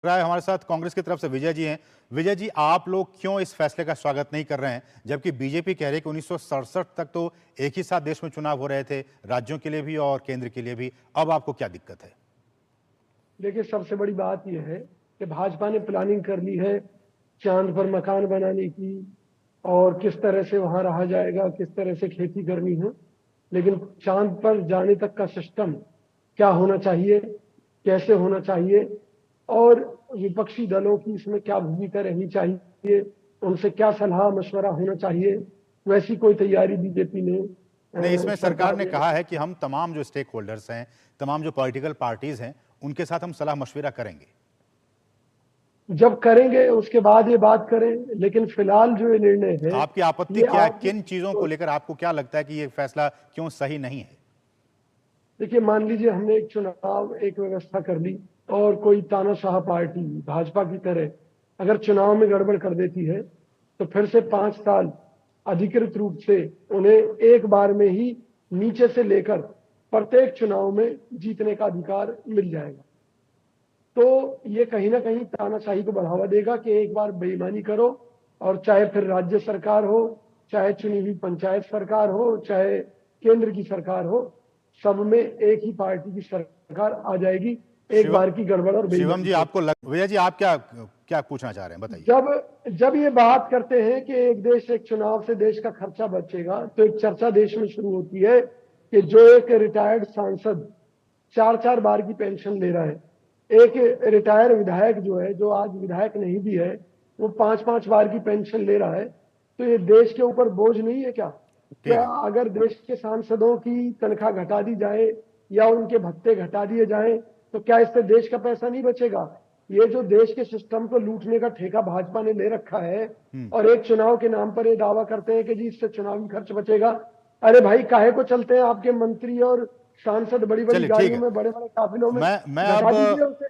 रहा है हमारे साथ कांग्रेस की तरफ से विजय जी हैं। विजय जी, आप लोग क्यों इस फैसले का स्वागत नहीं कर रहे हैं, जबकि बीजेपी कह रही है कि 1967 तक तो एक ही साथ देश में चुनाव हो रहे थे, राज्यों के लिए भी और केंद्र के लिए भी। अब आपको क्या दिक्कत है? देखिए, सबसे बड़ी बात यह है कि भाजपा ने प्लानिंग कर ली है चांद पर मकान बनाने की, और किस तरह से वहां रहा जाएगा, किस तरह से खेती करनी है। लेकिन चांद पर जाने तक का सिस्टम क्या होना चाहिए, कैसे होना चाहिए, और विपक्षी दलों की इसमें क्या भूमिका रहनी चाहिए, उनसे क्या सलाह मशवरा होना चाहिए, वैसी कोई तैयारी बीजेपी ने नहीं, इसमें सरकार सरकार ने ने। कहा है कि हम तमाम जो स्टेक होल्डर्स हैं, तमाम जो पॉलिटिकल पार्टीज हैं, उनके साथ हम सलाह मशविरा करेंगे। जब करेंगे उसके बाद ये बात करें, लेकिन फिलहाल जो ये निर्णय है आपकी आपत्ति ये क्या है? आपकी। किन चीजों को लेकर आपको क्या लगता है कि ये फैसला क्यों सही नहीं है? देखिए, मान लीजिए हमने एक चुनाव, एक व्यवस्था कर ली, और कोई तानाशाह पार्टी भाजपा की तरह अगर चुनाव में गड़बड़ कर देती है, तो फिर से 5 साल अधिकृत रूप से उन्हें एक बार में ही नीचे से लेकर प्रत्येक चुनाव में जीतने का अधिकार मिल जाएगा। तो ये कहीं ना कहीं तानाशाही को बढ़ावा देगा कि एक बार बेईमानी करो, और चाहे फिर राज्य सरकार हो, चाहे चुनी हुई पंचायत सरकार हो, चाहे केंद्र की सरकार हो, सब में एक ही पार्टी की सरकार आ जाएगी। एक शिव बार की गड़बड़ और शिवम बेईमानी जी, से। आपको विजय जी, आप क्या क्या पूछना चाह रहे हैं, बताइए। जब जब ये बात करते हैं कि एक देश एक चुनाव से देश का खर्चा बचेगा, तो एक चर्चा देश में शुरू होती है कि जो एक रिटायर्ड सांसद 4 4 बार की पेंशन ले रहा है, एक रिटायर विधायक जो है, जो आज विधायक नहीं भी है, वो 5 5 बार की पेंशन ले रहा है, तो ये देश के ऊपर बोझ नहीं है क्या? ठीक क्या है। अगर देश के सांसदों की तनख्वाह घटा दी जाए या उनके भत्ते घटा दिए जाएं, तो क्या इससे देश का पैसा नहीं बचेगा? ये जो देश के सिस्टम को लूटने का ठेका भाजपा ने ले रखा है, और एक चुनाव के नाम पर ये दावा करते हैं कि जी इससे चुनावी खर्च बचेगा। अरे भाई, काहे को चलते हैं आपके मंत्री और सांसद बड़ी बड़ी चलिए, ठीक गाड़ियों है। में, बड़े बड़े काफिलों में? मैं घटा अब दीजिए उसे।